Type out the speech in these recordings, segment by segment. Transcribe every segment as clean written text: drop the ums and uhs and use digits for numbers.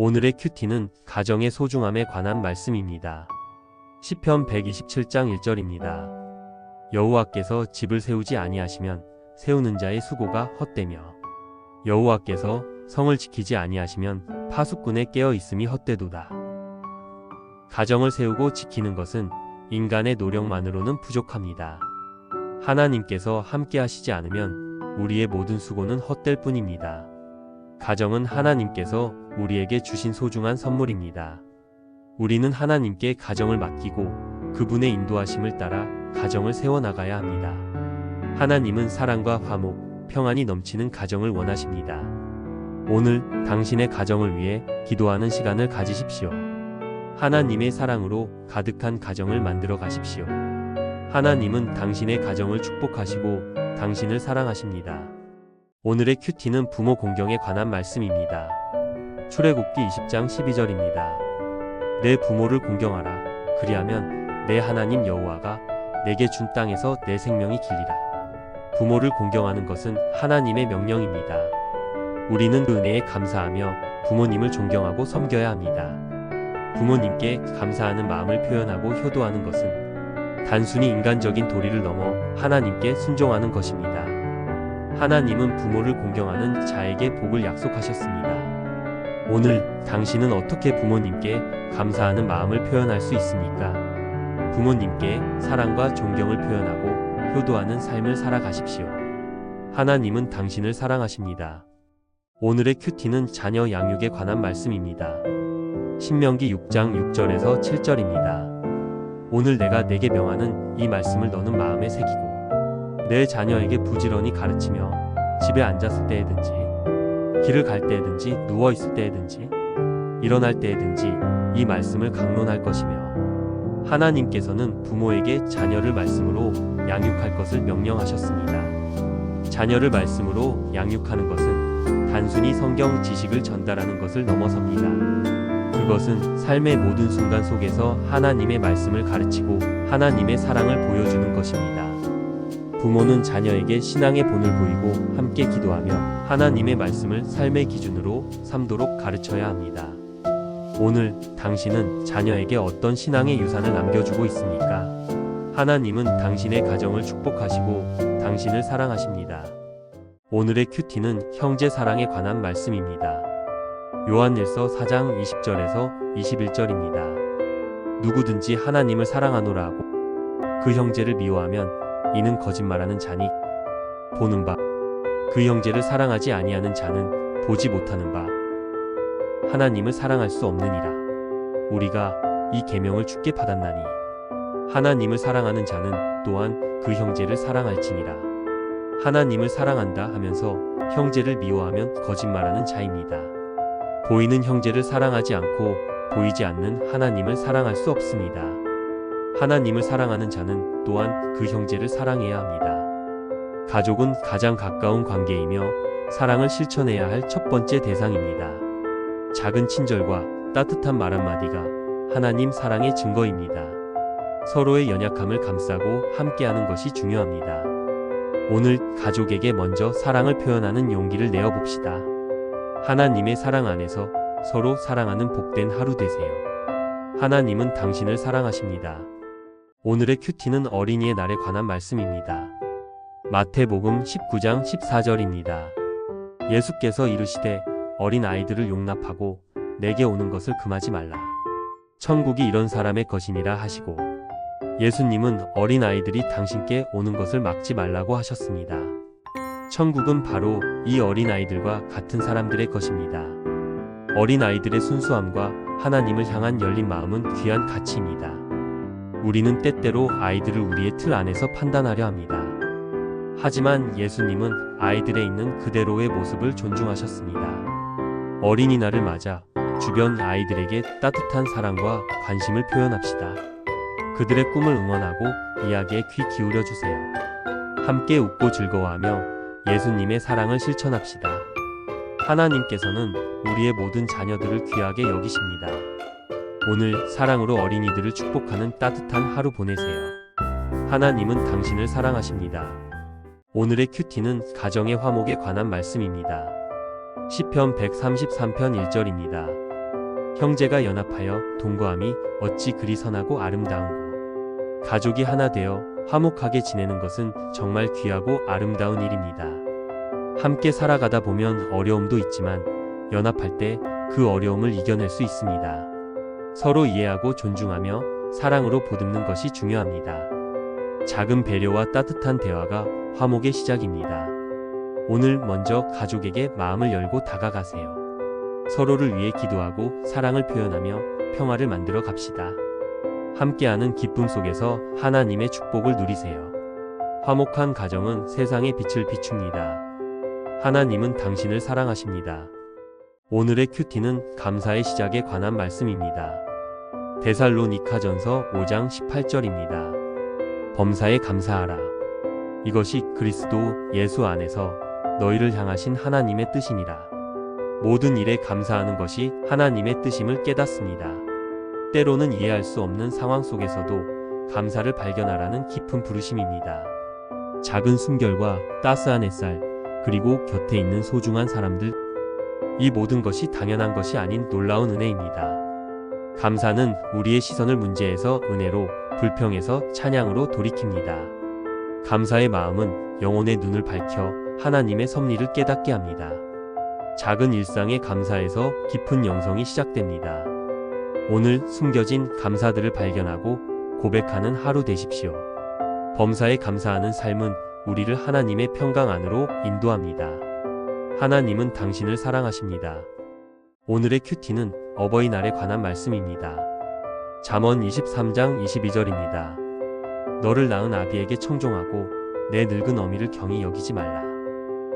오늘의 큐티는 가정의 소중함에 관한 말씀입니다. 시편 127장 1절입니다. 여호와께서 집을 세우지 아니하시면 세우는 자의 수고가 헛되며 여호와께서 성을 지키지 아니하시면 파수꾼의 깨어 있음이 헛되도다. 가정을 세우고 지키는 것은 인간의 노력만으로는 부족합니다. 하나님께서 함께 하시지 않으면 우리의 모든 수고는 헛될 뿐입니다. 가정은 하나님께서 우리에게 주신 소중한 선물입니다. 우리는 하나님께 가정을 맡기고 그분의 인도하심을 따라 가정을 세워나가야 합니다. 하나님은 사랑과 화목, 평안이 넘치는 가정을 원하십니다. 오늘 당신의 가정을 위해 기도하는 시간을 가지십시오. 하나님의 사랑으로 가득한 가정을 만들어 가십시오. 하나님은 당신의 가정을 축복하시고 당신을 사랑하십니다. 오늘의 큐티는 부모 공경에 관한 말씀입니다. 출애굽기 20장 12절입니다. 내 부모를 공경하라. 그리하면 내 하나님 여호와가 내게 준 땅에서 내 생명이 길리라. 부모를 공경하는 것은 하나님의 명령입니다. 우리는 그 은혜에 감사하며 부모님을 존경하고 섬겨야 합니다. 부모님께 감사하는 마음을 표현하고 효도하는 것은 단순히 인간적인 도리를 넘어 하나님께 순종하는 것입니다. 하나님은 부모를 공경하는 자에게 복을 약속하셨습니다. 오늘 당신은 어떻게 부모님께 감사하는 마음을 표현할 수 있습니까? 부모님께 사랑과 존경을 표현하고 효도하는 삶을 살아가십시오. 하나님은 당신을 사랑하십니다. 오늘의 큐티는 자녀 양육에 관한 말씀입니다. 신명기 6장 6절에서 7절입니다. 오늘 내가 내게 명하는 이 말씀을 너는 마음에 새기고 내 자녀에게 부지런히 가르치며 집에 앉았을 때에든지 길을 갈 때에든지 누워있을 때에든지 일어날 때에든지 이 말씀을 강론할 것이며 하나님께서는 부모에게 자녀를 말씀으로 양육할 것을 명령하셨습니다. 자녀를 말씀으로 양육하는 것은 단순히 성경 지식을 전달하는 것을 넘어섭니다. 그것은 삶의 모든 순간 속에서 하나님의 말씀을 가르치고 하나님의 사랑을 보여주는 것입니다. 부모는 자녀에게 신앙의 본을 보이고 함께 기도하며 하나님의 말씀을 삶의 기준으로 삼도록 가르쳐야 합니다. 오늘 당신은 자녀에게 어떤 신앙의 유산을 남겨주고 있습니까? 하나님은 당신의 가정을 축복하시고 당신을 사랑하십니다. 오늘의 큐티는 형제 사랑에 관한 말씀입니다. 요한일서 4장 20절에서 21절입니다. 누구든지 하나님을 사랑하노라 하고 그 형제를 미워하면 이는 거짓말하는 자니 보는 바 그 형제를 사랑하지 아니하는 자는 보지 못하는 바 하나님을 사랑할 수 없느니라. 우리가 이 계명을 주께 받았나니 하나님을 사랑하는 자는 또한 그 형제를 사랑할지니라. 하나님을 사랑한다 하면서 형제를 미워하면 거짓말하는 자입니다. 보이는 형제를 사랑하지 않고 보이지 않는 하나님을 사랑할 수 없습니다. 하나님을 사랑하는 자는 또한 그 형제를 사랑해야 합니다. 가족은 가장 가까운 관계이며 사랑을 실천해야 할 첫 번째 대상입니다. 작은 친절과 따뜻한 말 한마디가 하나님 사랑의 증거입니다. 서로의 연약함을 감싸고 함께하는 것이 중요합니다. 오늘 가족에게 먼저 사랑을 표현하는 용기를 내어봅시다. 하나님의 사랑 안에서 서로 사랑하는 복된 하루 되세요. 하나님은 당신을 사랑하십니다. 오늘의 큐티는 어린이의 날에 관한 말씀입니다. 마태복음 19장 14절입니다. 예수께서 이르시되 어린 아이들을 용납하고 내게 오는 것을 금하지 말라. 천국이 이런 사람의 것이니라 하시고 예수님은 어린 아이들이 당신께 오는 것을 막지 말라고 하셨습니다. 천국은 바로 이 어린 아이들과 같은 사람들의 것입니다. 어린 아이들의 순수함과 하나님을 향한 열린 마음은 귀한 가치입니다. 우리는 때때로 아이들을 우리의 틀 안에서 판단하려 합니다. 하지만 예수님은 아이들에 있는 그대로의 모습을 존중하셨습니다. 어린이날을 맞아 주변 아이들에게 따뜻한 사랑과 관심을 표현합시다. 그들의 꿈을 응원하고 이야기에 귀 기울여 주세요. 함께 웃고 즐거워하며 예수님의 사랑을 실천합시다. 하나님께서는 우리의 모든 자녀들을 귀하게 여기십니다. 오늘 사랑으로 어린이들을 축복하는 따뜻한 하루 보내세요. 하나님은 당신을 사랑하십니다. 오늘의 큐티는 가정의 화목에 관한 말씀입니다. 시편 133편 1절입니다. 형제가 연합하여 동거함이 어찌 그리 선하고 아름다운고. 가족이 하나 되어 화목하게 지내는 것은 정말 귀하고 아름다운 일입니다. 함께 살아가다 보면 어려움도 있지만 연합할 때 그 어려움을 이겨낼 수 있습니다. 서로 이해하고 존중하며 사랑으로 보듬는 것이 중요합니다. 작은 배려와 따뜻한 대화가 화목의 시작입니다. 오늘 먼저 가족에게 마음을 열고 다가가세요. 서로를 위해 기도하고 사랑을 표현하며 평화를 만들어 갑시다. 함께하는 기쁨 속에서 하나님의 축복을 누리세요. 화목한 가정은 세상의 빛을 비춥니다. 하나님은 당신을 사랑하십니다. 오늘의 큐티는 감사의 시작에 관한 말씀입니다. 데살로니가전서 5장 18절입니다. 범사에 감사하라. 이것이 그리스도 예수 안에서 너희를 향하신 하나님의 뜻이니라. 모든 일에 감사하는 것이 하나님의 뜻임을 깨닫습니다. 때로는 이해할 수 없는 상황 속에서도 감사를 발견하라는 깊은 부르심입니다. 작은 숨결과 따스한 햇살, 그리고 곁에 있는 소중한 사람들, 이 모든 것이 당연한 것이 아닌 놀라운 은혜입니다. 감사는 우리의 시선을 문제에서 은혜로, 불평에서 찬양으로 돌이킵니다. 감사의 마음은 영혼의 눈을 밝혀 하나님의 섭리를 깨닫게 합니다. 작은 일상의 감사에서 깊은 영성이 시작됩니다. 오늘 숨겨진 감사들을 발견하고 고백하는 하루 되십시오. 범사에 감사하는 삶은 우리를 하나님의 평강 안으로 인도합니다. 하나님은 당신을 사랑하십니다. 오늘의 큐티는 어버이날에 관한 말씀입니다. 잠언 23장 22절입니다. 너를 낳은 아비에게 청종하고 내 늙은 어미를 경히 여기지 말라.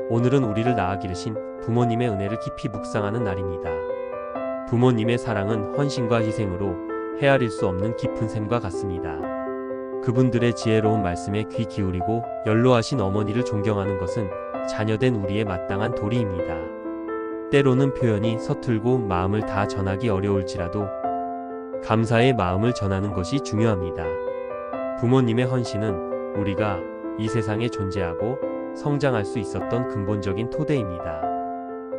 오늘은 우리를 낳아 기르신 부모님의 은혜를 깊이 묵상하는 날입니다. 부모님의 사랑은 헌신과 희생으로 헤아릴 수 없는 깊은 샘과 같습니다. 그분들의 지혜로운 말씀에 귀 기울이고 연로하신 어머니를 존경하는 것은 자녀된 우리의 마땅한 도리입니다. 때로는 표현이 서툴고 마음을 다 전하기 어려울지라도 감사의 마음을 전하는 것이 중요합니다. 부모님의 헌신은 우리가 이 세상에 존재하고 성장할 수 있었던 근본적인 토대입니다.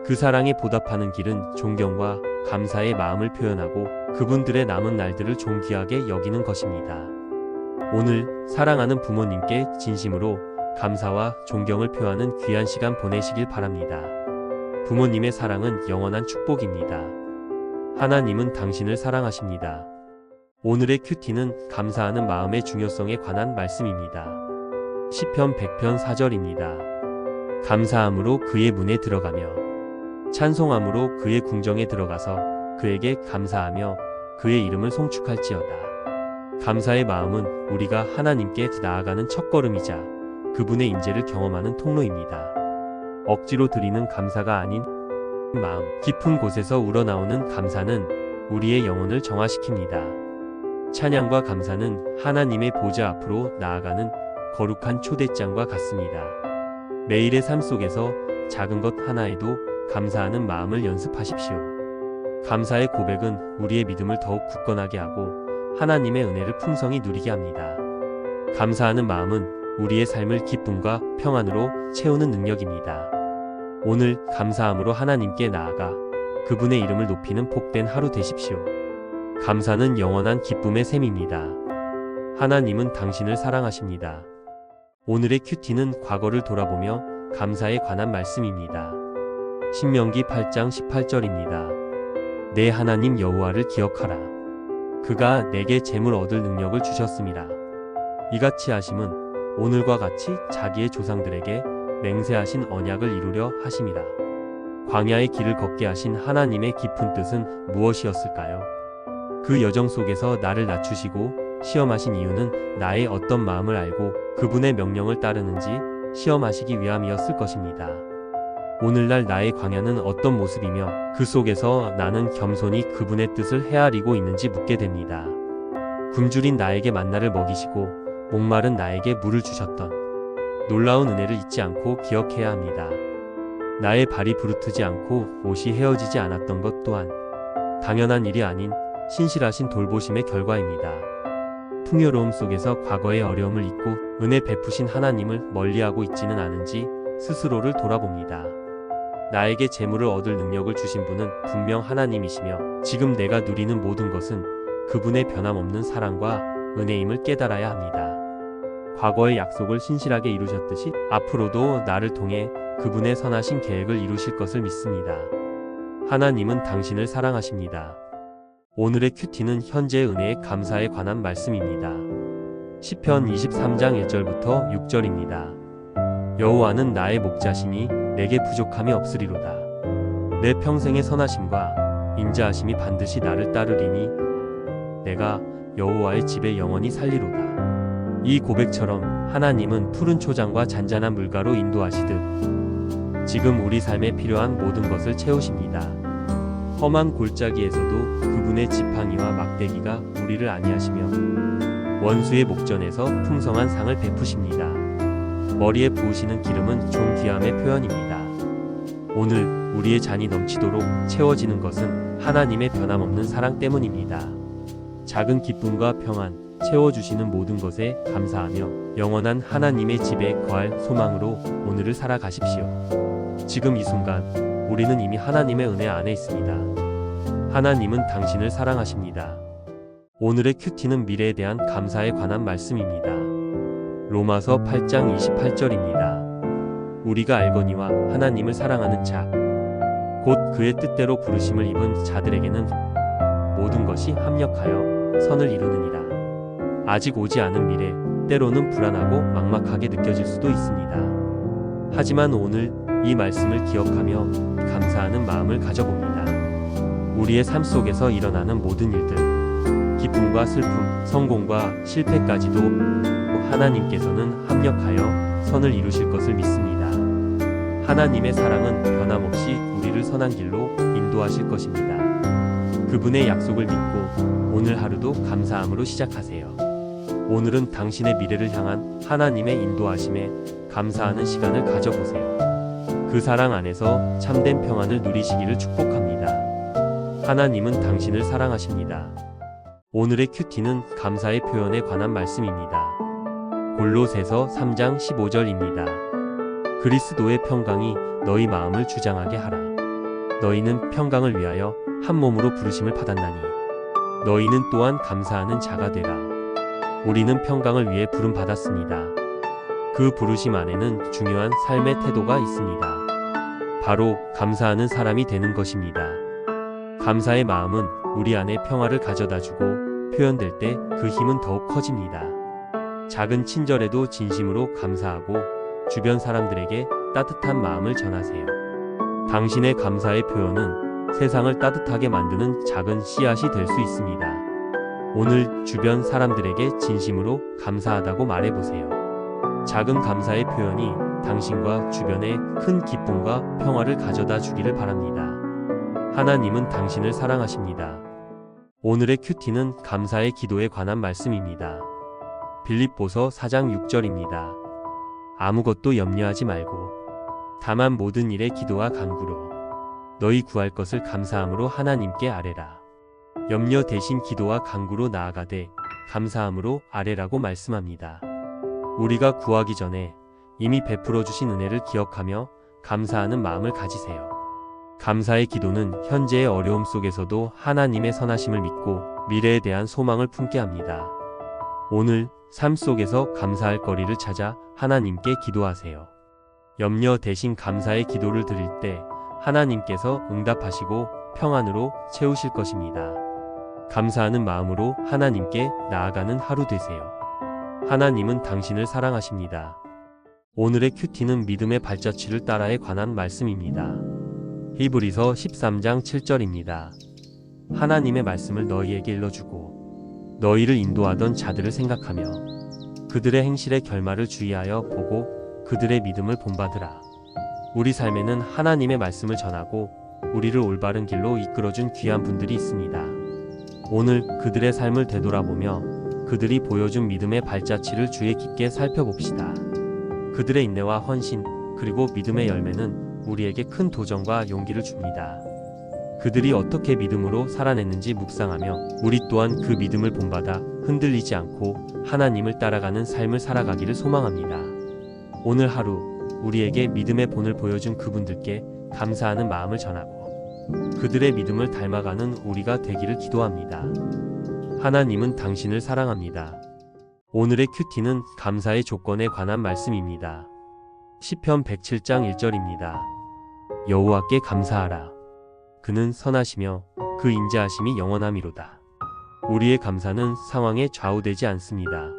그 사랑에 보답하는 길은 존경과 감사의 마음을 표현하고 그분들의 남은 날들을 존귀하게 여기는 것입니다. 오늘 사랑하는 부모님께 진심으로 감사와 존경을 표하는 귀한 시간 보내시길 바랍니다. 부모님의 사랑은 영원한 축복입니다. 하나님은 당신을 사랑하십니다. 오늘의 큐티는 감사하는 마음의 중요성에 관한 말씀입니다. 시편 100편 4절입니다. 감사함으로 그의 문에 들어가며 찬송함으로 그의 궁정에 들어가서 그에게 감사하며 그의 이름을 송축할지어다. 감사의 마음은 우리가 하나님께 나아가는 첫걸음이자 그분의 임재를 경험하는 통로입니다. 억지로 드리는 감사가 아닌 마음 깊은 곳에서 우러나오는 감사는 우리의 영혼을 정화시킵니다. 찬양과 감사는 하나님의 보좌 앞으로 나아가는 거룩한 초대장과 같습니다. 매일의 삶 속에서 작은 것 하나에도 감사하는 마음을 연습하십시오. 감사의 고백은 우리의 믿음을 더욱 굳건하게 하고 하나님의 은혜를 풍성히 누리게 합니다. 감사하는 마음은 우리의 삶을 기쁨과 평안으로 채우는 능력입니다. 오늘 감사함으로 하나님께 나아가 그분의 이름을 높이는 복된 하루 되십시오. 감사는 영원한 기쁨의 샘입니다. 하나님은 당신을 사랑하십니다. 오늘의 큐티는 과거를 돌아보며 감사에 관한 말씀입니다. 신명기 8장 18절입니다. 내 하나님 여호와를 기억하라. 그가 내게 재물 얻을 능력을 주셨음이라. 이같이 하심은 오늘과 같이 자기의 조상들에게 맹세하신 언약을 이루려 하심이라. 광야의 길을 걷게 하신 하나님의 깊은 뜻은 무엇이었을까요? 그 여정 속에서 나를 낮추시고 시험하신 이유는 나의 어떤 마음을 알고 그분의 명령을 따르는지 시험하시기 위함이었을 것입니다. 오늘날 나의 광야는 어떤 모습이며 그 속에서 나는 겸손히 그분의 뜻을 헤아리고 있는지 묻게 됩니다. 굶주린 나에게 만나를 먹이시고 목마른 나에게 물을 주셨던 놀라운 은혜를 잊지 않고 기억해야 합니다. 나의 발이 부르트지 않고 옷이 헤어지지 않았던 것 또한 당연한 일이 아닌 신실하신 돌보심의 결과입니다. 풍요로움 속에서 과거의 어려움을 잊고 은혜 베푸신 하나님을 멀리하고 있지는 않은지 스스로를 돌아봅니다. 나에게 재물을 얻을 능력을 주신 분은 분명 하나님이시며 지금 내가 누리는 모든 것은 그분의 변함없는 사랑과 은혜임을 깨달아야 합니다. 과거의 약속을 신실하게 이루셨듯이 앞으로도 나를 통해 그분의 선하신 계획을 이루실 것을 믿습니다. 하나님은 당신을 사랑하십니다. 오늘의 큐티는 현재의 은혜에 감사에 관한 말씀입니다. 시편 23장 1절부터 6절입니다. 여호와는 나의 목자시니 내게 부족함이 없으리로다. 내 평생의 선하심과 인자하심이 반드시 나를 따르리니 내가 여호와의 집에 영원히 살리로다. 이 고백처럼 하나님은 푸른 초장과 잔잔한 물가로 인도하시듯 지금 우리 삶에 필요한 모든 것을 채우십니다. 험한 골짜기에서도 그분의 지팡이와 막대기가 우리를 안위하시며 원수의 목전에서 풍성한 상을 베푸십니다. 머리에 부으시는 기름은 존귀함의 표현입니다. 오늘 우리의 잔이 넘치도록 채워지는 것은 하나님의 변함없는 사랑 때문입니다. 작은 기쁨과 평안, 채워주시는 모든 것에 감사하며 영원한 하나님의 집에 거할 소망으로 오늘을 살아가십시오. 지금 이 순간 우리는 이미 하나님의 은혜 안에 있습니다. 하나님은 당신을 사랑하십니다. 오늘의 큐티는 미래에 대한 감사에 관한 말씀입니다. 로마서 8장 28절입니다. 우리가 알거니와 하나님을 사랑하는 자, 곧 그의 뜻대로 부르심을 입은 자들에게는 모든 것이 합력하여 선을 이루느니라. 아직 오지 않은 미래, 때로는 불안하고 막막하게 느껴질 수도 있습니다. 하지만 오늘 이 말씀을 기억하며 감사하는 마음을 가져봅니다. 우리의 삶 속에서 일어나는 모든 일들, 기쁨과 슬픔, 성공과 실패까지도 하나님께서는 합력하여 선을 이루실 것을 믿습니다. 하나님의 사랑은 변함없이 우리를 선한 길로 인도하실 것입니다. 그분의 약속을 믿고 오늘 하루도 감사함으로 시작하세요. 오늘은 당신의 미래를 향한 하나님의 인도하심에 감사하는 시간을 가져보세요. 그 사랑 안에서 참된 평안을 누리시기를 축복합니다. 하나님은 당신을 사랑하십니다. 오늘의 큐티는 감사의 표현에 관한 말씀입니다. 골로새서 3장 15절입니다. 그리스도의 평강이 너희 마음을 주장하게 하라. 너희는 평강을 위하여 한 몸으로 부르심을 받았나니 너희는 또한 감사하는 자가 되라. 우리는 평강을 위해 부름 받았습니다. 그 부르심 안에는 중요한 삶의 태도가 있습니다. 바로 감사하는 사람이 되는 것입니다. 감사의 마음은 우리 안에 평화를 가져다주고 표현될 때 그 힘은 더욱 커집니다. 작은 친절에도 진심으로 감사하고 주변 사람들에게 따뜻한 마음을 전하세요. 당신의 감사의 표현은 세상을 따뜻하게 만드는 작은 씨앗이 될 수 있습니다. 오늘 주변 사람들에게 진심으로 감사하다고 말해보세요. 작은 감사의 표현이 당신과 주변에 큰 기쁨과 평화를 가져다 주기를 바랍니다. 하나님은 당신을 사랑하십니다. 오늘의 큐티는 감사의 기도에 관한 말씀입니다. 빌립보서 4장 6절입니다. 아무것도 염려하지 말고 다만 모든 일에 기도와 간구로 너희 구할 것을 감사함으로 하나님께 아뢰라. 염려 대신 기도와 간구로 나아가되 감사함으로 아뢰라고 말씀합니다. 우리가 구하기 전에 이미 베풀어 주신 은혜를 기억하며 감사하는 마음을 가지세요. 감사의 기도는 현재의 어려움 속에서도 하나님의 선하심을 믿고 미래에 대한 소망을 품게 합니다. 오늘 삶 속에서 감사할 거리를 찾아 하나님께 기도하세요. 염려 대신 감사의 기도를 드릴 때 하나님께서 응답하시고 평안으로 채우실 것입니다. 감사하는 마음으로 하나님께 나아가는 하루 되세요. 하나님은 당신을 사랑하십니다. 오늘의 큐티는 믿음의 발자취를 따라에 관한 말씀입니다. 히브리서 13장 7절입니다. 하나님의 말씀을 너희에게 일러주고 너희를 인도하던 자들을 생각하며 그들의 행실의 결말을 주의하여 보고 그들의 믿음을 본받으라. 우리 삶에는 하나님의 말씀을 전하고 우리를 올바른 길로 이끌어준 귀한 분들이 있습니다. 오늘 그들의 삶을 되돌아보며 그들이 보여준 믿음의 발자취를 주의 깊게 살펴봅시다. 그들의 인내와 헌신 그리고 믿음의 열매는 우리에게 큰 도전과 용기를 줍니다. 그들이 어떻게 믿음으로 살아냈는지 묵상하며 우리 또한 그 믿음을 본받아 흔들리지 않고 하나님을 따라가는 삶을 살아가기를 소망합니다. 오늘 하루 우리에게 믿음의 본을 보여준 그분들께 감사하는 마음을 전하고 그들의 믿음을 닮아가는 우리가 되기를 기도합니다. 하나님은 당신을 사랑합니다. 오늘의 큐티는 감사의 조건에 관한 말씀입니다. 시편 107장 1절입니다. 여호와께 감사하라. 그는 선하시며 그 인자하심이 영원함이로다. 우리의 감사는 상황에 좌우되지 않습니다.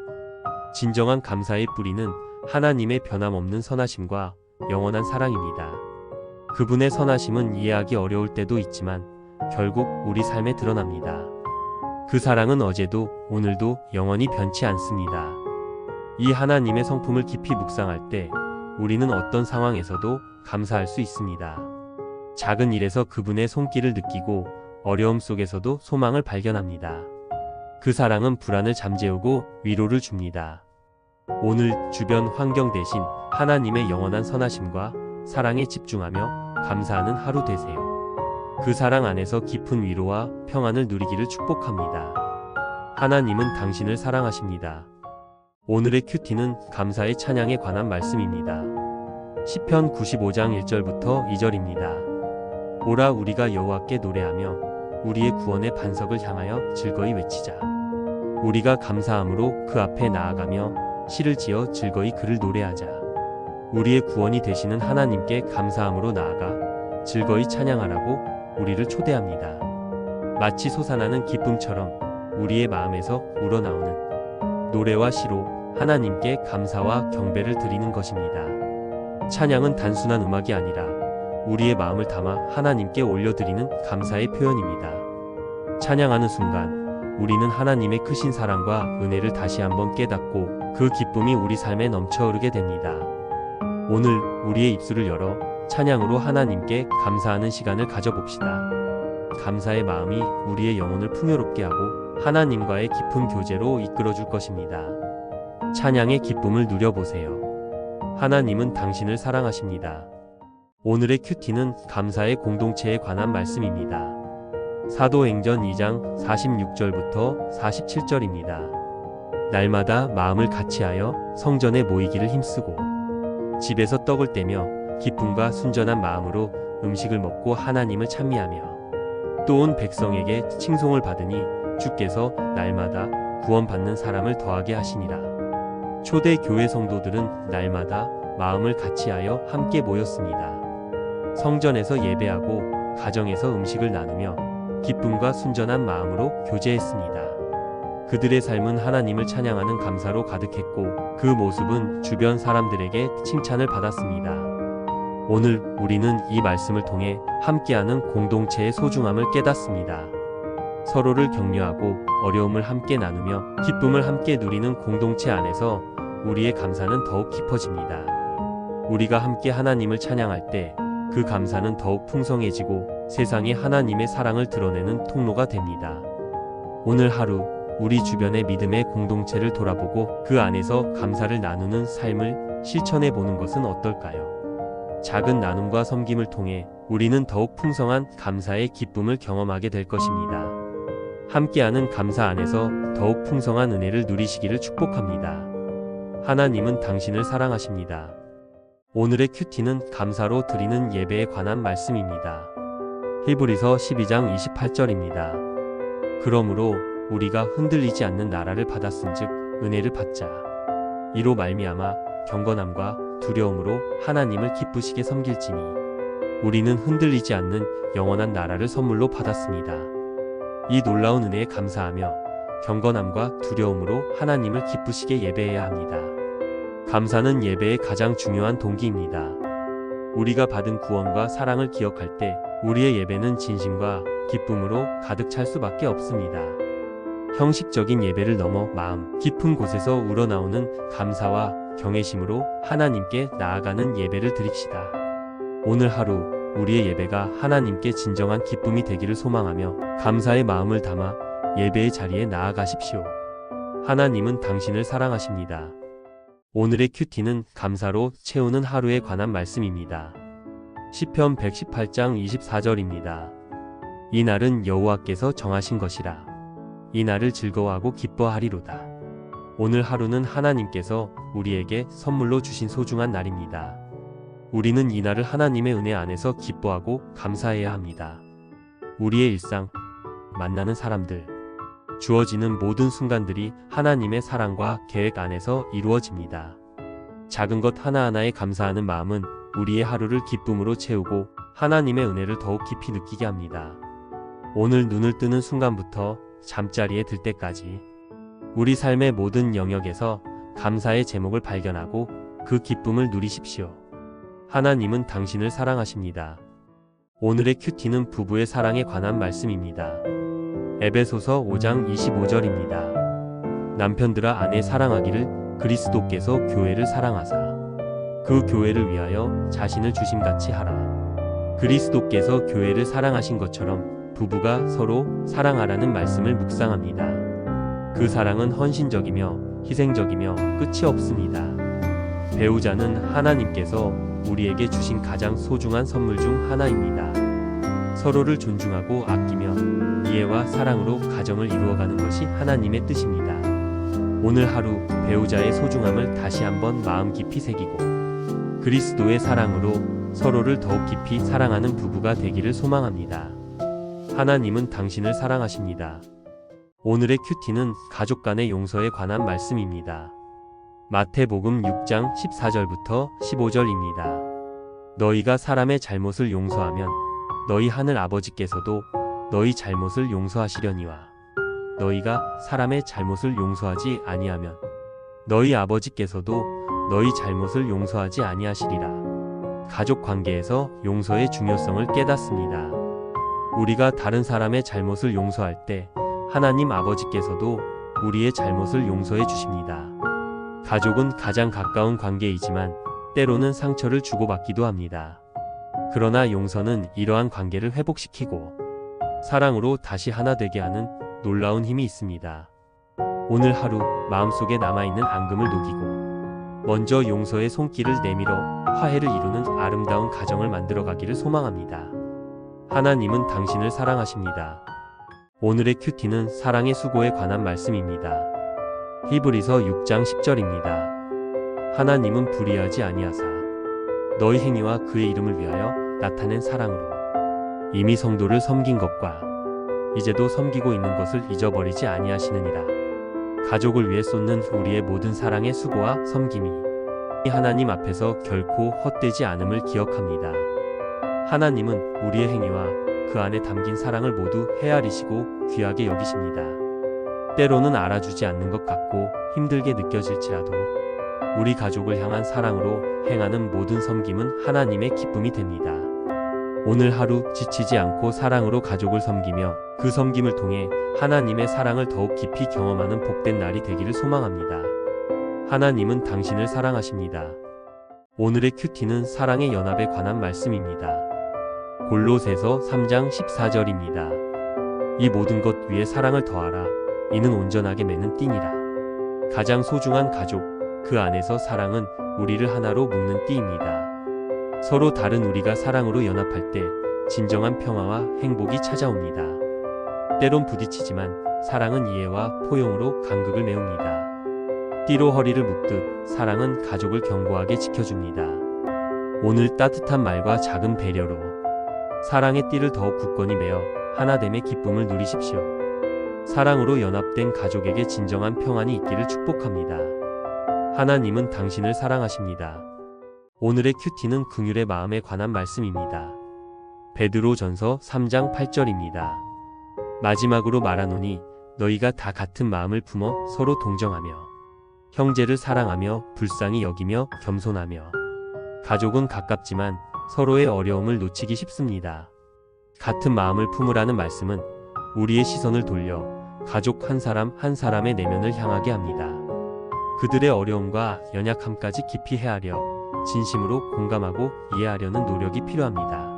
진정한 감사의 뿌리는 하나님의 변함없는 선하심과 영원한 사랑입니다. 그분의 선하심은 이해하기 어려울 때도 있지만 결국 우리 삶에 드러납니다. 그 사랑은 어제도 오늘도 영원히 변치 않습니다. 이 하나님의 성품을 깊이 묵상할 때 우리는 어떤 상황에서도 감사할 수 있습니다. 작은 일에서 그분의 손길을 느끼고 어려움 속에서도 소망을 발견합니다. 그 사랑은 불안을 잠재우고 위로를 줍니다. 오늘 주변 환경 대신 하나님의 영원한 선하심과 사랑에 집중하며 감사하는 하루 되세요. 그 사랑 안에서 깊은 위로와 평안을 누리기를 축복합니다. 하나님은 당신을 사랑하십니다. 오늘의 큐티는 감사의 찬양에 관한 말씀입니다. 시편 95장 1절부터 2절입니다. 오라 우리가 여호와께 노래하며 우리의 구원의 반석을 향하여 즐거이 외치자. 우리가 감사함으로 그 앞에 나아가며 시를 지어 즐거이 그를 노래하자. 우리의 구원이 되시는 하나님께 감사함으로 나아가 즐거이 찬양하라고 우리를 초대합니다. 마치 솟아나는 기쁨처럼 우리의 마음에서 우러나오는 노래와 시로 하나님께 감사와 경배를 드리는 것입니다. 찬양은 단순한 음악이 아니라 우리의 마음을 담아 하나님께 올려드리는 감사의 표현입니다. 찬양하는 순간 우리는 하나님의 크신 사랑과 은혜를 다시 한번 깨닫고 그 기쁨이 우리 삶에 넘쳐 흐르게 됩니다. 오늘 우리의 입술을 열어 찬양으로 하나님께 감사하는 시간을 가져봅시다. 감사의 마음이 우리의 영혼을 풍요롭게 하고 하나님과의 깊은 교제로 이끌어 줄 것입니다. 찬양의 기쁨을 누려보세요. 하나님은 당신을 사랑하십니다. 오늘의 큐티는 감사의 공동체에 관한 말씀입니다. 사도행전 2장 46절부터 47절입니다. 날마다 마음을 같이하여 성전에 모이기를 힘쓰고 집에서 떡을 떼며 기쁨과 순전한 마음으로 음식을 먹고 하나님을 찬미하며 또 온 백성에게 칭송을 받으니 주께서 날마다 구원받는 사람을 더하게 하시니라. 초대 교회 성도들은 날마다 마음을 같이하여 함께 모였습니다. 성전에서 예배하고 가정에서 음식을 나누며 기쁨과 순전한 마음으로 교제했습니다. 그들의 삶은 하나님을 찬양하는 감사로 가득했고 그 모습은 주변 사람들에게 칭찬을 받았습니다. 오늘 우리는 이 말씀을 통해 함께하는 공동체의 소중함을 깨닫습니다. 서로를 격려하고 어려움을 함께 나누며 기쁨을 함께 누리는 공동체 안에서 우리의 감사는 더욱 깊어집니다. 우리가 함께 하나님을 찬양할 때 그 감사는 더욱 풍성해지고 세상에 하나님의 사랑을 드러내는 통로가 됩니다. 오늘 하루 우리 주변의 믿음의 공동체를 돌아보고 그 안에서 감사를 나누는 삶을 실천해 보는 것은 어떨까요? 작은 나눔과 섬김을 통해 우리는 더욱 풍성한 감사의 기쁨을 경험하게 될 것입니다. 함께하는 감사 안에서 더욱 풍성한 은혜를 누리시기를 축복합니다. 하나님은 당신을 사랑하십니다. 오늘의 큐티는 감사로 드리는 예배에 관한 말씀입니다. 히브리서 12장 28절입니다. 그러므로 우리가 흔들리지 않는 나라를 받았은즉 은혜를 받자. 이로 말미암아 경건함과 두려움으로 하나님을 기쁘시게 섬길지니 우리는 흔들리지 않는 영원한 나라를 선물로 받았습니다. 이 놀라운 은혜에 감사하며 경건함과 두려움으로 하나님을 기쁘시게 예배해야 합니다. 감사는 예배의 가장 중요한 동기입니다. 우리가 받은 구원과 사랑을 기억할 때 우리의 예배는 진심과 기쁨으로 가득 찰 수밖에 없습니다. 형식적인 예배를 넘어 마음 깊은 곳에서 우러나오는 감사와 경외심으로 하나님께 나아가는 예배를 드립시다. 오늘 하루 우리의 예배가 하나님께 진정한 기쁨이 되기를 소망하며 감사의 마음을 담아 예배의 자리에 나아가십시오. 하나님은 당신을 사랑하십니다. 오늘의 큐티는 감사로 채우는 하루에 관한 말씀입니다. 시편 118장 24절입니다. 이 날은 여호와께서 정하신 것이라. 이 날을 즐거워하고 기뻐하리로다. 오늘 하루는 하나님께서 우리에게 선물로 주신 소중한 날입니다. 우리는 이날을 하나님의 은혜 안에서 기뻐하고 감사해야 합니다. 우리의 일상, 만나는 사람들, 주어지는 모든 순간들이 하나님의 사랑과 계획 안에서 이루어집니다. 작은 것 하나하나에 감사하는 마음은 우리의 하루를 기쁨으로 채우고 하나님의 은혜를 더욱 깊이 느끼게 합니다. 오늘 눈을 뜨는 순간부터 잠자리에 들 때까지 우리 삶의 모든 영역에서 감사의 제목을 발견하고 그 기쁨을 누리십시오. 하나님은 당신을 사랑하십니다. 오늘의 큐티는 부부의 사랑에 관한 말씀입니다. 에베소서 5장 25절입니다. 남편들아 아내 사랑하기를 그리스도께서 교회를 사랑하사 그 교회를 위하여 자신을 주심같이 하라. 그리스도께서 교회를 사랑하신 것처럼 부부가 서로 사랑하라는 말씀을 묵상합니다. 그 사랑은 헌신적이며 희생적이며 끝이 없습니다. 배우자는 하나님께서 우리에게 주신 가장 소중한 선물 중 하나입니다. 서로를 존중하고 아끼며 이해와 사랑으로 가정을 이루어가는 것이 하나님의 뜻입니다. 오늘 하루 배우자의 소중함을 다시 한번 마음 깊이 새기고 그리스도의 사랑으로 서로를 더욱 깊이 사랑하는 부부가 되기를 소망합니다. 하나님은 당신을 사랑하십니다. 오늘의 큐티는 가족 간의 용서에 관한 말씀입니다. 마태복음 6장 14절부터 15절입니다. 너희가 사람의 잘못을 용서하면 너희 하늘 아버지께서도 너희 잘못을 용서하시려니와 너희가 사람의 잘못을 용서하지 아니하면 너희 아버지께서도 너희 잘못을 용서하지 아니하시리라. 가족 관계에서 용서의 중요성을 깨닫습니다. 우리가 다른 사람의 잘못을 용서할 때 하나님 아버지께서도 우리의 잘못을 용서해 주십니다. 가족은 가장 가까운 관계이지만 때로는 상처를 주고받기도 합니다. 그러나 용서는 이러한 관계를 회복시키고 사랑으로 다시 하나 되게 하는 놀라운 힘이 있습니다. 오늘 하루 마음속에 남아있는 앙금을 녹이고 먼저 용서의 손길을 내밀어 화해를 이루는 아름다운 가정을 만들어가기를 소망합니다. 하나님은 당신을 사랑하십니다. 오늘의 큐티는 사랑의 수고에 관한 말씀입니다. 히브리서 6장 10절입니다. 하나님은 불의하지 아니하사 너희 행위와 그의 이름을 위하여 나타낸 사랑으로 이미 성도를 섬긴 것과 이제도 섬기고 있는 것을 잊어버리지 아니하시느니라. 가족을 위해 쏟는 우리의 모든 사랑의 수고와 섬김이 하나님 앞에서 결코 헛되지 않음을 기억합니다. 하나님은 우리의 행위와 그 안에 담긴 사랑을 모두 헤아리시고 귀하게 여기십니다. 때로는 알아주지 않는 것 같고 힘들게 느껴질지라도 우리 가족을 향한 사랑으로 행하는 모든 섬김은 하나님의 기쁨이 됩니다. 오늘 하루 지치지 않고 사랑으로 가족을 섬기며 그 섬김을 통해 하나님의 사랑을 더욱 깊이 경험하는 복된 날이 되기를 소망합니다. 하나님은 당신을 사랑하십니다. 오늘의 큐티는 사랑의 연합에 관한 말씀입니다. 골로새서 3장 14절입니다. 이 모든 것 위에 사랑을 더하라. 이는 온전하게 맺는 띠니라. 가장 소중한 가족, 그 안에서 사랑은 우리를 하나로 묶는 띠입니다. 서로 다른 우리가 사랑으로 연합할 때 진정한 평화와 행복이 찾아옵니다. 때론 부딪히지만 사랑은 이해와 포용으로 간극을 메웁니다. 띠로 허리를 묶듯 사랑은 가족을 견고하게 지켜줍니다. 오늘 따뜻한 말과 작은 배려로 사랑의 띠를 더욱 굳건히 매어 하나됨의 기쁨을 누리십시오. 사랑으로 연합된 가족에게 진정한 평안이 있기를 축복합니다. 하나님은 당신을 사랑하십니다. 오늘의 큐티는 긍휼의 마음에 관한 말씀입니다. 베드로전서 3장 8절입니다. 마지막으로 말하노니 너희가 다 같은 마음을 품어 서로 동정하며 형제를 사랑하며 불쌍히 여기며 겸손하며 가족은 가깝지만 서로의 어려움을 놓치기 쉽습니다. 같은 마음을 품으라는 말씀은 우리의 시선을 돌려 가족 한 사람 한 사람의 내면을 향하게 합니다. 그들의 어려움과 연약함까지 깊이 헤아려 진심으로 공감하고 이해하려는 노력이 필요합니다.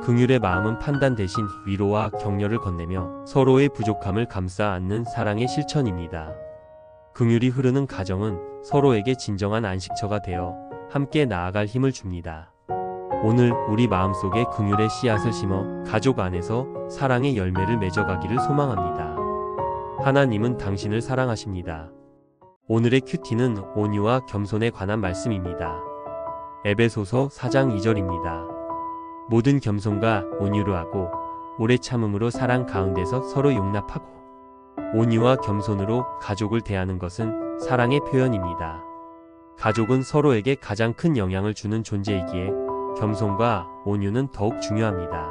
긍휼의 마음은 판단 대신 위로와 격려를 건네며 서로의 부족함을 감싸 안는 사랑의 실천입니다. 긍휼이 흐르는 가정은 서로에게 진정한 안식처가 되어 함께 나아갈 힘을 줍니다. 오늘 우리 마음속에 긍휼의 씨앗을 심어 가족 안에서 사랑의 열매를 맺어가기를 소망합니다. 하나님은 당신을 사랑하십니다. 오늘의 큐티는 온유와 겸손에 관한 말씀입니다. 에베소서 4장 2절입니다. 모든 겸손과 온유로 하고 오래 참음으로 사랑 가운데서 서로 용납하고 온유와 겸손으로 가족을 대하는 것은 사랑의 표현입니다. 가족은 서로에게 가장 큰 영향을 주는 존재이기에 겸손과 온유는 더욱 중요합니다.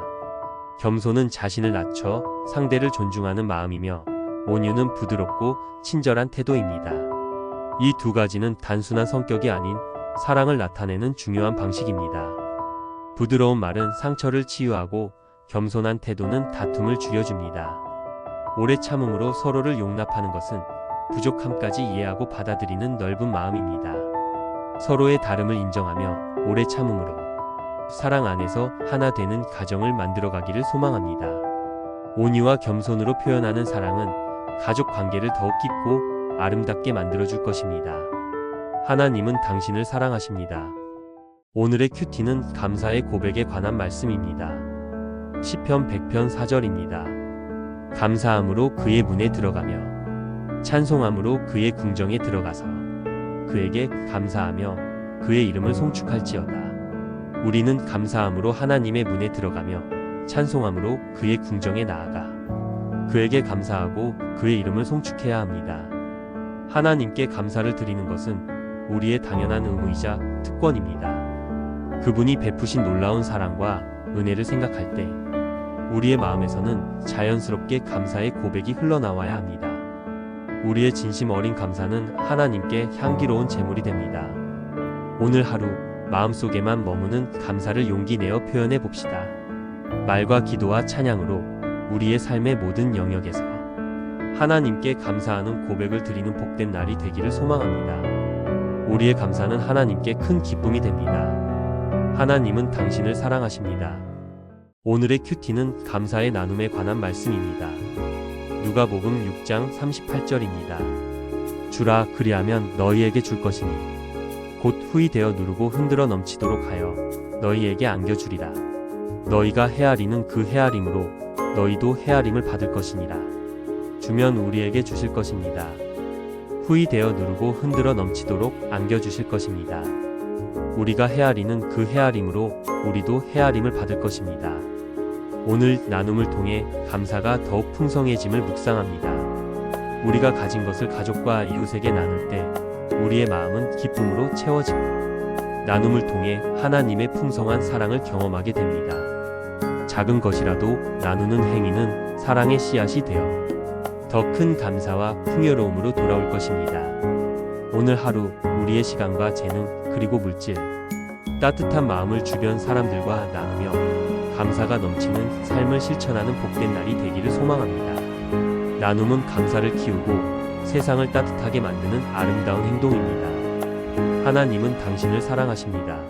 겸손은 자신을 낮춰 상대를 존중하는 마음이며 온유는 부드럽고 친절한 태도입니다. 이 두 가지는 단순한 성격이 아닌 사랑을 나타내는 중요한 방식입니다. 부드러운 말은 상처를 치유하고 겸손한 태도는 다툼을 줄여줍니다. 오래 참음으로 서로를 용납하는 것은 부족함까지 이해하고 받아들이는 넓은 마음입니다. 서로의 다름을 인정하며 오래 참음으로 사랑 안에서 하나 되는 가정을 만들어가기를 소망합니다. 온유와 겸손으로 표현하는 사랑은 가족 관계를 더욱 깊고 아름답게 만들어줄 것입니다. 하나님은 당신을 사랑하십니다. 오늘의 큐티는 감사의 고백에 관한 말씀입니다. 시편 100편 4절입니다. 감사함으로 그의 문에 들어가며 찬송함으로 그의 궁정에 들어가서 그에게 감사하며 그의 이름을 송축할지어다. 우리는 감사함으로 하나님의 문에 들어가며 찬송함으로 그의 궁정에 나아가 그에게 감사하고 그의 이름을 송축해야 합니다. 하나님께 감사를 드리는 것은 우리의 당연한 의무이자 특권입니다. 그분이 베푸신 놀라운 사랑과 은혜를 생각할 때 우리의 마음에서는 자연스럽게 감사의 고백이 흘러나와야 합니다. 우리의 진심 어린 감사는 하나님께 향기로운 제물이 됩니다. 오늘 하루 마음속에만 머무는 감사를 용기 내어 표현해 봅시다. 말과 기도와 찬양으로 우리의 삶의 모든 영역에서 하나님께 감사하는 고백을 드리는 복된 날이 되기를 소망합니다. 우리의 감사는 하나님께 큰 기쁨이 됩니다. 하나님은 당신을 사랑하십니다. 오늘의 큐티는 감사의 나눔에 관한 말씀입니다. 누가복음 6장 38절입니다. 주라 그리하면 너희에게 줄 것이니 곧 후히 되어 누르고 흔들어 넘치도록 하여 너희에게 안겨주리라. 너희가 헤아리는 그 헤아림으로 너희도 헤아림을 받을 것이니라. 주면 우리에게 주실 것입니다. 후히 되어 누르고 흔들어 넘치도록 안겨주실 것입니다. 우리가 헤아리는 그 헤아림으로 우리도 헤아림을 받을 것입니다. 오늘 나눔을 통해 감사가 더욱 풍성해짐을 묵상합니다. 우리가 가진 것을 가족과 이웃에게 나눌 때 우리의 마음은 기쁨으로 채워지고 나눔을 통해 하나님의 풍성한 사랑을 경험하게 됩니다. 작은 것이라도 나누는 행위는 사랑의 씨앗이 되어 더 큰 감사와 풍요로움으로 돌아올 것입니다. 오늘 하루 우리의 시간과 재능 그리고 물질, 따뜻한 마음을 주변 사람들과 나누며 감사가 넘치는 삶을 실천하는 복된 날이 되기를 소망합니다. 나눔은 감사를 키우고 세상을 따뜻하게 만드는 아름다운 행동입니다. 하나님은 당신을 사랑하십니다.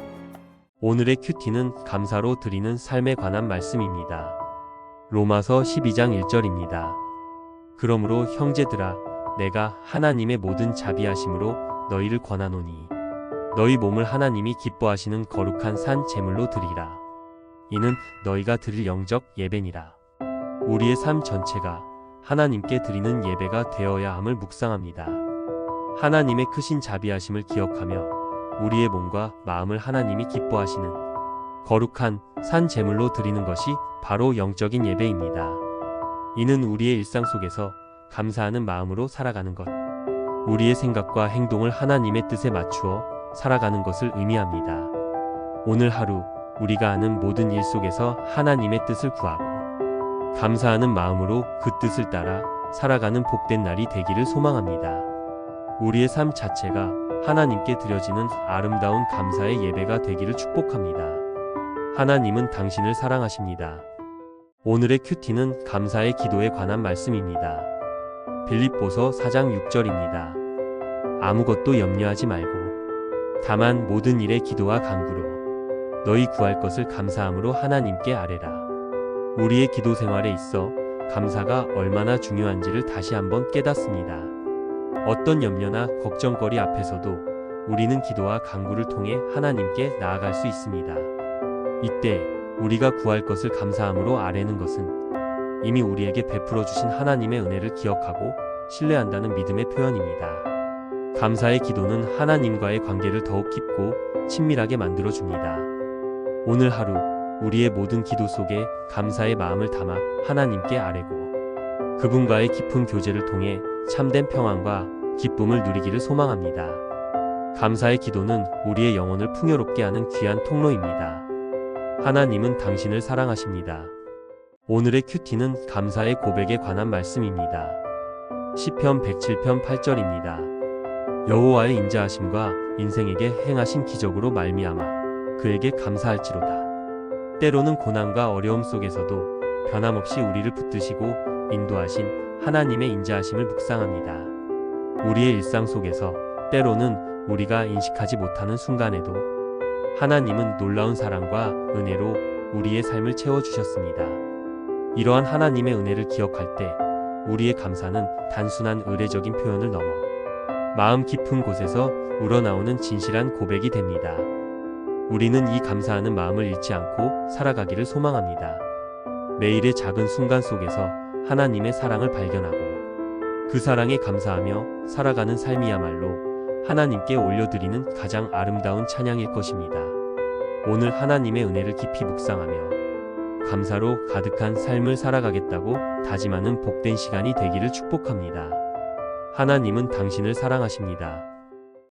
오늘의 큐티는 감사로 드리는 삶에 관한 말씀입니다. 로마서 12장 1절입니다. 그러므로 형제들아 내가 하나님의 모든 자비하심으로 너희를 권하노니 너희 몸을 하나님이 기뻐하시는 거룩한 산 제물로 드리라. 이는 너희가 드릴 영적 예배니라. 우리의 삶 전체가 하나님께 드리는 예배가 되어야 함을 묵상합니다. 하나님의 크신 자비하심을 기억하며 우리의 몸과 마음을 하나님이 기뻐하시는 거룩한 산 제물로 드리는 것이 바로 영적인 예배입니다. 이는 우리의 일상 속에서 감사하는 마음으로 살아가는 것, 우리의 생각과 행동을 하나님의 뜻에 맞추어 살아가는 것을 의미합니다. 오늘 하루 우리가 하는 모든 일 속에서 하나님의 뜻을 구하고 감사하는 마음으로 그 뜻을 따라 살아가는 복된 날이 되기를 소망합니다. 우리의 삶 자체가 하나님께 드려지는 아름다운 감사의 예배가 되기를 축복합니다. 하나님은 당신을 사랑하십니다. 오늘의 큐티는 감사의 기도에 관한 말씀입니다. 빌립보서 4장 6절입니다. 아무것도 염려하지 말고 다만 모든 일에 기도와 간구로 너희 구할 것을 감사함으로 하나님께 아뢰라. 우리의 기도 생활에 있어 감사가 얼마나 중요한지를 다시 한번 깨닫습니다. 어떤 염려나 걱정거리 앞에서도 우리는 기도와 간구를 통해 하나님께 나아갈 수 있습니다. 이때 우리가 구할 것을 감사함으로 아뢰는 것은 이미 우리에게 베풀어 주신 하나님의 은혜를 기억하고 신뢰한다는 믿음의 표현입니다. 감사의 기도는 하나님과의 관계를 더욱 깊고 친밀하게 만들어 줍니다. 오늘 하루 우리의 모든 기도 속에 감사의 마음을 담아 하나님께 아뢰고 그분과의 깊은 교제를 통해 참된 평안과 기쁨을 누리기를 소망합니다. 감사의 기도는 우리의 영혼을 풍요롭게 하는 귀한 통로입니다. 하나님은 당신을 사랑하십니다. 오늘의 큐티는 감사의 고백에 관한 말씀입니다. 시편 107편 8절입니다. 여호와의 인자하심과 인생에게 행하신 기적으로 말미암아 그에게 감사할지로다. 때로는 고난과 어려움 속에서도 변함없이 우리를 붙드시고 인도하신 하나님의 인자하심을 묵상합니다. 우리의 일상 속에서 때로는 우리가 인식하지 못하는 순간에도 하나님은 놀라운 사랑과 은혜로 우리의 삶을 채워주셨습니다. 이러한 하나님의 은혜를 기억할 때 우리의 감사는 단순한 의례적인 표현을 넘어 마음 깊은 곳에서 우러나오는 진실한 고백이 됩니다. 우리는 이 감사하는 마음을 잃지 않고 살아가기를 소망합니다. 매일의 작은 순간 속에서 하나님의 사랑을 발견하고 그 사랑에 감사하며 살아가는 삶이야말로 하나님께 올려드리는 가장 아름다운 찬양일 것입니다. 오늘 하나님의 은혜를 깊이 묵상하며 감사로 가득한 삶을 살아가겠다고 다짐하는 복된 시간이 되기를 축복합니다. 하나님은 당신을 사랑하십니다.